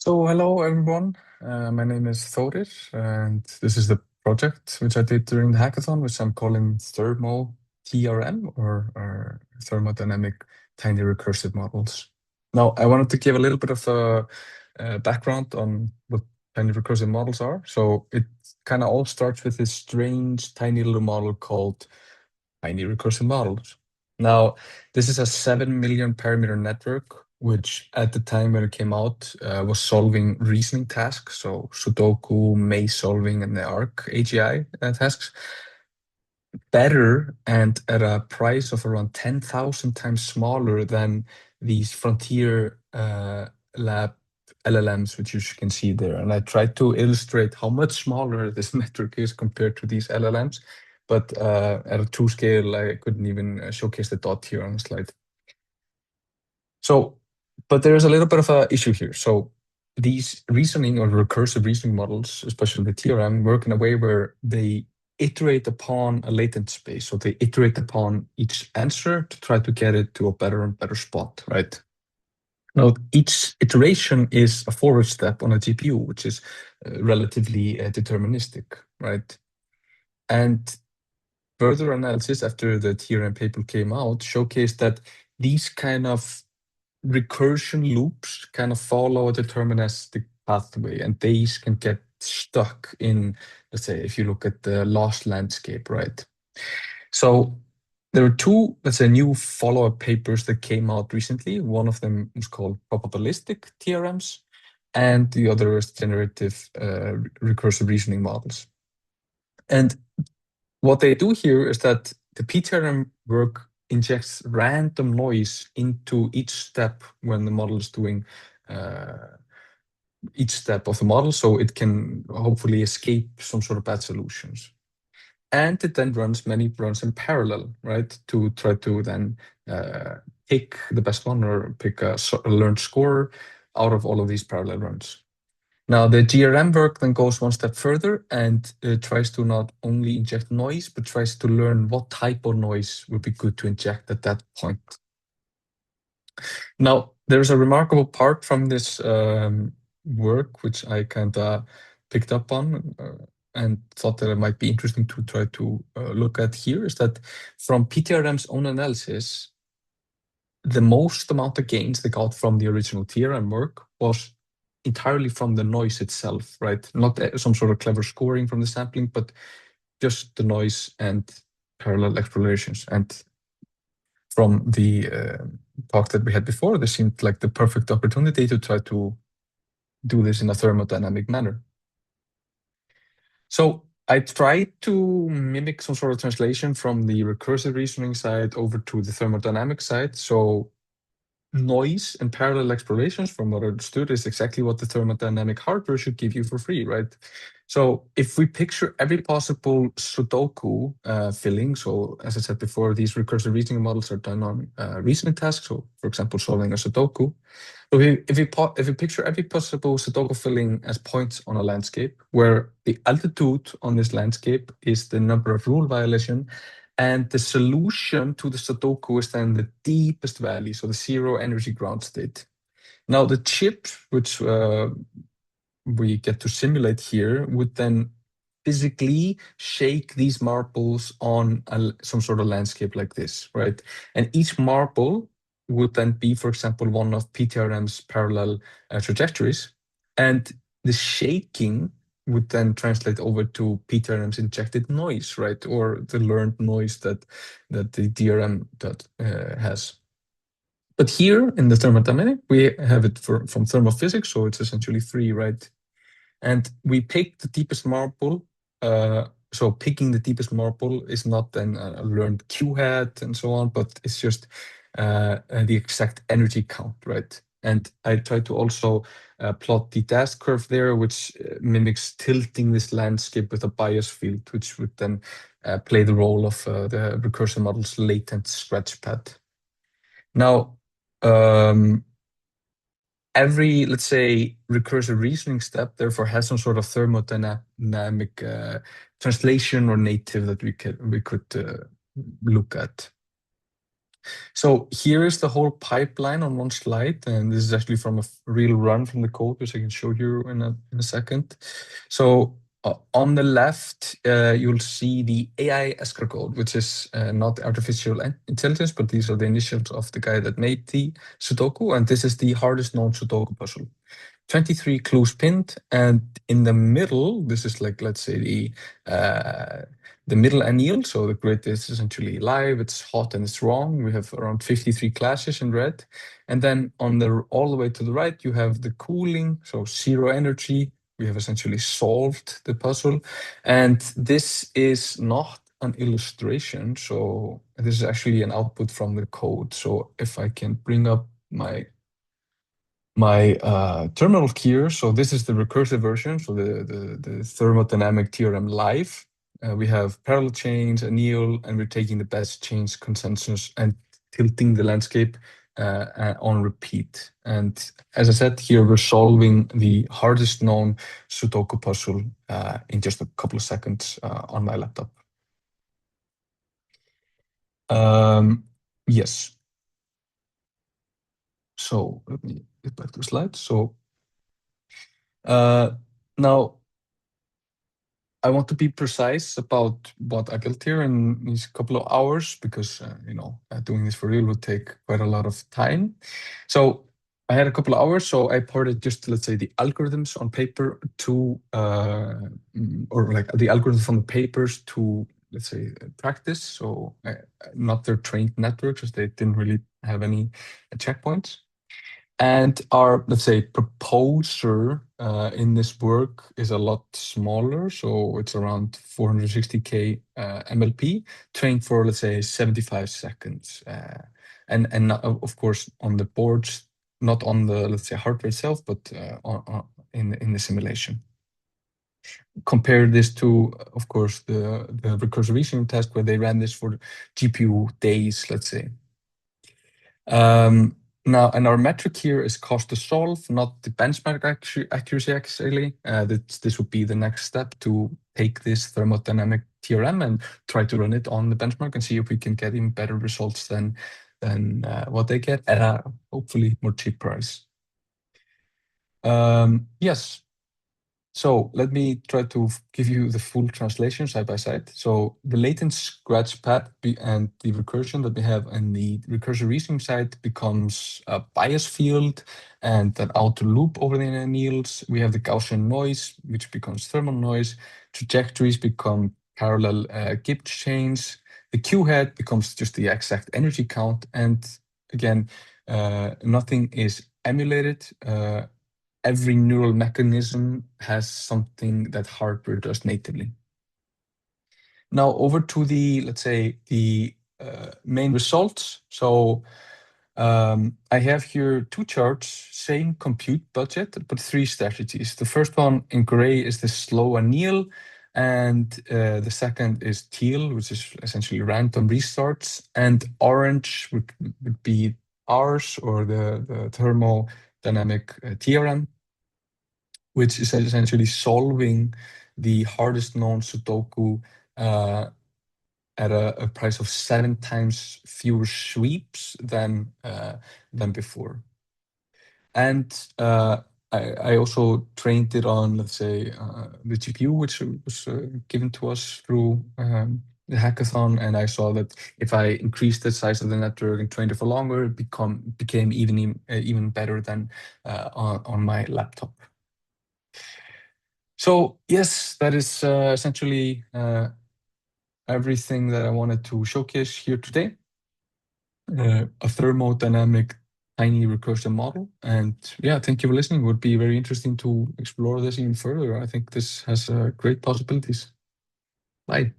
So hello everyone, my name is Thorir and this is the project which I did during the hackathon, which I'm calling Thermo-TRM or Thermodynamic Tiny Recursive Models. Now I wanted to give a little bit of a background on what tiny recursive models are. So it kind of all starts with this strange tiny little model called tiny recursive models. Now, this is a 7 million parameter network, which at the time when it came out was solving reasoning tasks, so Sudoku, maze solving, and the ARC AGI tasks better and at a price of around 10,000 times smaller than these frontier lab LLMs, which you can see there. And I tried to illustrate how much smaller this network is compared to these LLMs. But at a true scale, I couldn't even showcase the dot here on the slide. So, but there's a little bit of an issue here. So these reasoning or recursive reasoning models, especially the TRM, work in a way where they iterate upon a latent space. So they iterate upon each answer to try to get it to a better and better spot, right? Now, each iteration is a forward step on a GPU, which is relatively deterministic, right? And further analysis after the TRM paper came out showcased that these kind of recursion loops kind of follow a deterministic pathway, and these can get stuck in, let's say, if you look at the lost landscape, right? So there are two, let's say, new follow-up papers that came out recently. One of them is called probabilistic TRMs, and the other is generative recursive reasoning models. And what they do here is that the PTRM work injects random noise into each step when the model is doing each step of the model, so it can hopefully escape some sort of bad solutions. And it then runs many runs in parallel, right, to try to then pick the best one or pick a learned score out of all of these parallel runs. Now, the GRM work then goes one step further and tries to not only inject noise, but tries to learn what type of noise would be good to inject at that point. Now, there's a remarkable part from this work, which I kind of picked up on and thought that it might be interesting to try to look at here, is that from PTRM's own analysis, the most amount of gains they got from the original TRM work was entirely from the noise itself, right? Not some sort of clever scoring from the sampling, but just the noise and parallel explorations. And from the talk that we had before, this seemed like the perfect opportunity to try to do this in a thermodynamic manner. So I tried to mimic some sort of translation from the recursive reasoning side over to the thermodynamic side. So noise and parallel explorations, from what I understood, is exactly what the thermodynamic hardware should give you for free, right? So if we picture every possible Sudoku filling, so as I said before, these recursive reasoning models are done on reasoning tasks. So for example, solving a Sudoku. So if we picture every possible Sudoku filling as points on a landscape, where the altitude on this landscape is the number of rule violation, and the solution to the Sudoku is then the deepest valley, so the zero energy ground state. Now, the chip, which we get to simulate here, would then physically shake these marbles on some sort of landscape like this, right? And each marble would then be, for example, one of PTRM's parallel trajectories. And the shaking would then translate over to PTRM's injected noise, right? Or the learned noise that the DRM has. But here in the thermodynamic, we have it from thermophysics, so it's essentially free, right? And we pick the deepest marble. So picking the deepest marble is not then a learned Q hat and so on, but it's just the exact energy count, right? And I try to also plot the task curve there, which mimics tilting this landscape with a bias field, which would then play the role of the recursion model's latent scratch pad. Now, every, let's say, recursive reasoning step therefore has some sort of thermodynamic translation or native that we could look at. So here is the whole pipeline on one slide, and this is actually from a real run from the code, which I can show you in a second. So on the left, you'll see the AI escrow code, which is not artificial intelligence, but these are the initials of the guy that made the Sudoku, and this is the hardest known Sudoku puzzle. 23 clues pinned, and in the middle, this is like, let's say, the middle anneal. So the grid is essentially live, it's hot and it's wrong. We have around 53 classes in red. And then on the all the way to the right, you have the cooling, so zero energy. We have essentially solved the puzzle. And this is not an illustration. So this is actually an output from the code. So if I can bring up my terminal here. So this is the recursive version, so the thermodynamic theorem live. We have parallel chains, anneal, and we're taking the best chains consensus and tilting the landscape on repeat. And as I said, here we're solving the hardest known Sudoku puzzle in just a couple of seconds on my laptop. Yes. So let me get back to the slide. So now I want to be precise about what I built here in these couple of hours because doing this for real would take quite a lot of time. So I had a couple of hours, so I ported just, let's say, the algorithms on paper to or like the algorithms from the papers to, let's say, practice. So not their trained networks, as they didn't really have any checkpoints. And our, let's say, proposer in this work is a lot smaller. So it's around 460K MLP, trained for, let's say, 75 seconds. And of course, on the boards, not on the, let's say, hardware itself, but in the simulation. Compare this to, of course, the recursive reasoning task where they ran this for GPU days, let's say. Now, and our metric here is cost to solve, not the benchmark accuracy actually. This would be the next step to take this thermodynamic TRM and try to run it on the benchmark and see if we can get even better results than what they get at a hopefully more cheap price. Yes. So let me try to give you the full translation side by side. So the latent scratch pad and the recursion that we have in the recursive reasoning side becomes a bias field and an outer loop over the anneals. We have the Gaussian noise, which becomes thermal noise. Trajectories become parallel Gibbs chains. The Q head becomes just the exact energy count. And again, nothing is emulated. Every neural mechanism has something that hardware does natively. Now over to the, let's say, the main results. So I have here two charts, same compute budget, but three strategies. The first one in gray is the slow anneal, and the second is teal, which is essentially random restarts, and orange would be ours, or the thermodynamic TRM, which is essentially solving the hardest known Sudoku at a price of 7 times fewer sweeps than before. And I also trained it on, let's say, the GPU, which was given to us through the hackathon, and I saw that if I increased the size of the network and trained it for longer, it became even better than on my laptop. So yes, that is essentially everything that I wanted to showcase here today. A thermodynamic tiny recursion model. And yeah, thank you for listening. It would be very interesting to explore this even further. I think this has great possibilities. Bye.